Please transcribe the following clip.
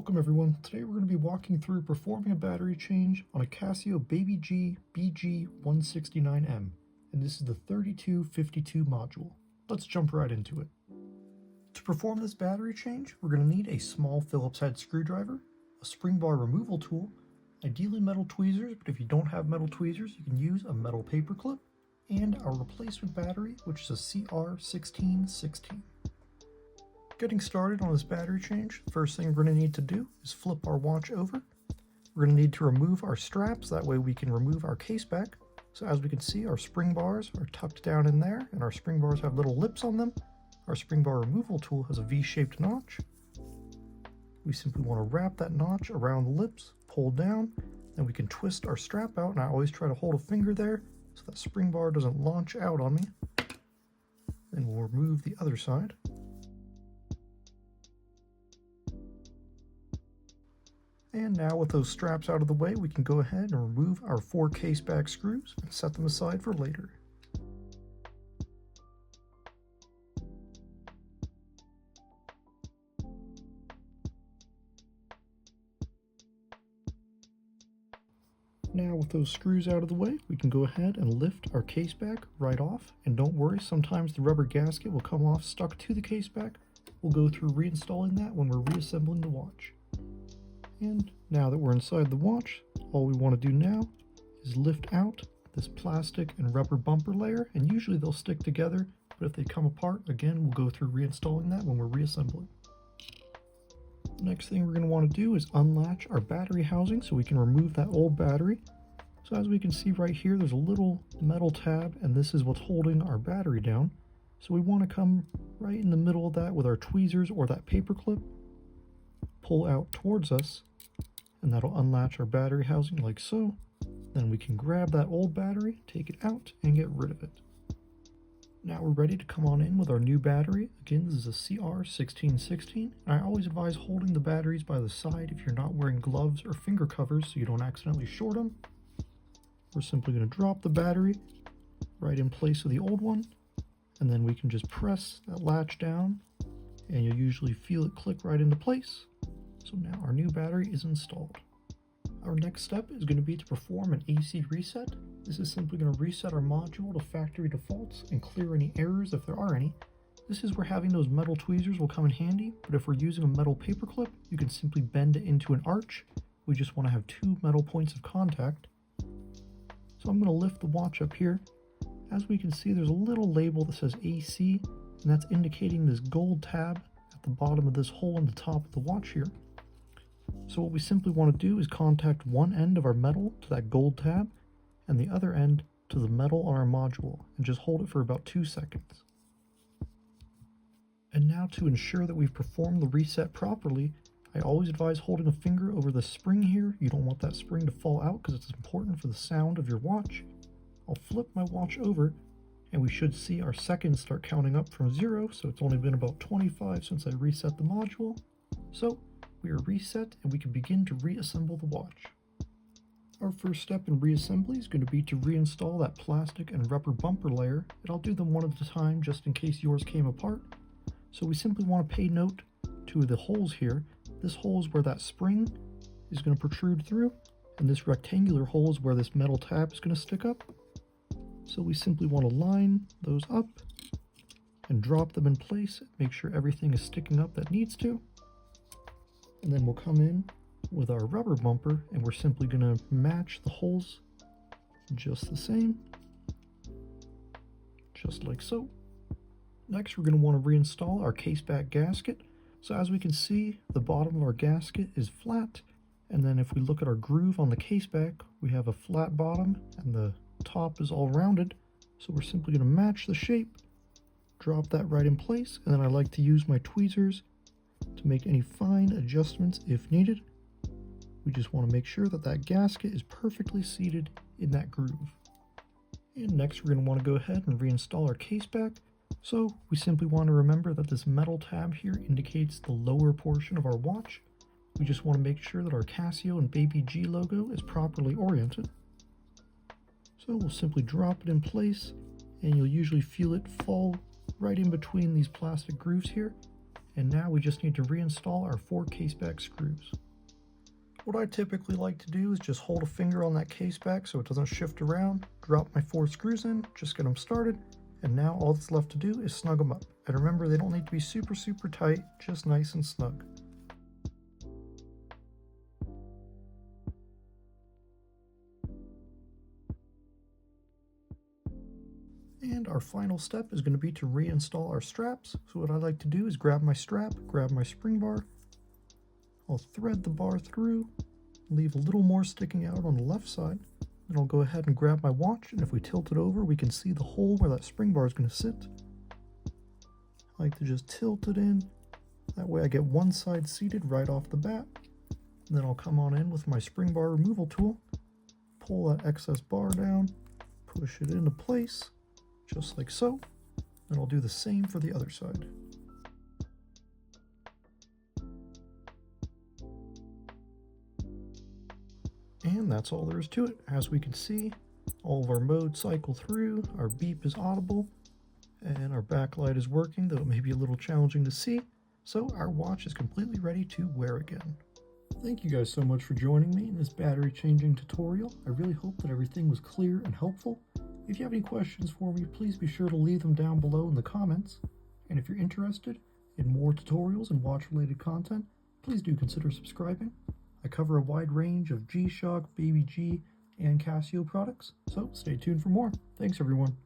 Welcome everyone. Today we're going to be walking through performing a battery change on a Casio Baby G BG-169M, and this is the 3252 module. Let's jump right into it. To perform this battery change, we're going to need a small Phillips head screwdriver, a spring bar removal tool, ideally metal tweezers, but if you don't have metal tweezers, you can use a metal paper clip, and our replacement battery, which is a CR1616. Getting started on this battery change, the first thing we're going to need to do is flip our watch over. We're going to need to remove our straps, that way we can remove our case back. So as we can see, our spring bars are tucked down in there, and our spring bars have little lips on them. Our spring bar removal tool has a V-shaped notch. We simply want to wrap that notch around the lips, pull down, and we can twist our strap out, and I always try to hold a finger there so that spring bar doesn't launch out on me. Then we'll remove the other side. And now with those straps out of the way, we can go ahead and remove our 4 case back screws and set them aside for later. Now with those screws out of the way, we can go ahead and lift our case back right off. And don't worry, sometimes the rubber gasket will come off stuck to the case back. We'll go through reinstalling that when we're reassembling the watch. And now that we're inside the watch, all we want to do now is lift out this plastic and rubber bumper layer, and usually they'll stick together, but if they come apart, again, we'll go through reinstalling that when we're reassembling. The next thing we're going to want to do is unlatch our battery housing so we can remove that old battery. So as we can see right here, there's a little metal tab, and this is what's holding our battery down. So we want to come right in the middle of that with our tweezers or that paper clip, pull out towards us, and that'll unlatch our battery housing like so. Then we can grab that old battery, take it out, and get rid of it. Now we're ready to come on in with our new battery. Again, this is a CR1616, and I always advise holding the batteries by the side if you're not wearing gloves or finger covers so you don't accidentally short them. We're simply going to drop the battery right in place of the old one, and then we can just press that latch down, and you'll usually feel it click right into place. So now our new battery is installed. Our next step is going to be to perform an AC reset. This is simply going to reset our module to factory defaults and clear any errors if there are any. This is where having those metal tweezers will come in handy, but if we're using a metal paper clip, you can simply bend it into an arch. We just want to have 2 metal points of contact. So I'm going to lift the watch up here. As we can see, there's a little label that says AC, and that's indicating this gold tab at the bottom of this hole in the top of the watch here. So what we simply want to do is contact one end of our metal to that gold tab and the other end to the metal on our module, and just hold it for about 2 seconds. And now, to ensure that we've performed the reset properly, I always advise holding a finger over the spring here. You don't want that spring to fall out because it's important for the sound of your watch. I'll flip my watch over, and we should see our seconds start counting up from 0, so it's only been about 25 since I reset the module. So we are reset, and we can begin to reassemble the watch. Our first step in reassembly is going to be to reinstall that plastic and rubber bumper layer, and I'll do them one at a time just in case yours came apart. So we simply want to pay note to the holes here. This hole is where that spring is going to protrude through, and this rectangular hole is where this metal tab is going to stick up. So we simply want to line those up and drop them in place, make sure everything is sticking up that needs to. And then we'll come in with our rubber bumper, and we're simply going to match the holes just the same, just like so. Next, we're going to want to reinstall our case back gasket. So as we can see, the bottom of our gasket is flat, and then if we look at our groove on the case back, we have a flat bottom and the top is all rounded. So we're simply going to match the shape, drop that right in place, and then I like to use my tweezers to make any fine adjustments if needed. We just want to make sure that that gasket is perfectly seated in that groove. And next we're going to want to go ahead and reinstall our case back. So we simply want to remember that this metal tab here indicates the lower portion of our watch. We just want to make sure that our Casio and Baby G logo is properly oriented. So we'll simply drop it in place, and you'll usually feel it fall right in between these plastic grooves here. And now we just need to reinstall our 4 caseback screws. What I typically like to do is just hold a finger on that caseback so it doesn't shift around, drop my 4 screws in, just get them started, and now all that's left to do is snug them up. And remember, they don't need to be super tight, just nice and snug. And our final step is going to be to reinstall our straps. So what I like to do is grab my strap, grab my spring bar, I'll thread the bar through, leave a little more sticking out on the left side, then I'll go ahead and grab my watch, and if we tilt it over, we can see the hole where that spring bar is going to sit. I like to just tilt it in, that way I get one side seated right off the bat. And then I'll come on in with my spring bar removal tool, pull that excess bar down, push it into place, just like so. Then I'll do the same for the other side. And that's all there is to it. As we can see, all of our modes cycle through, our beep is audible, and our backlight is working, though it may be a little challenging to see. So our watch is completely ready to wear again. Thank you guys so much for joining me in this battery changing tutorial. I really hope that everything was clear and helpful. If you have any questions for me, please be sure to leave them down below in the comments. And if you're interested in more tutorials and watch-related content, please do consider subscribing. I cover a wide range of G-Shock, Baby G, and Casio products, so stay tuned for more. Thanks, everyone.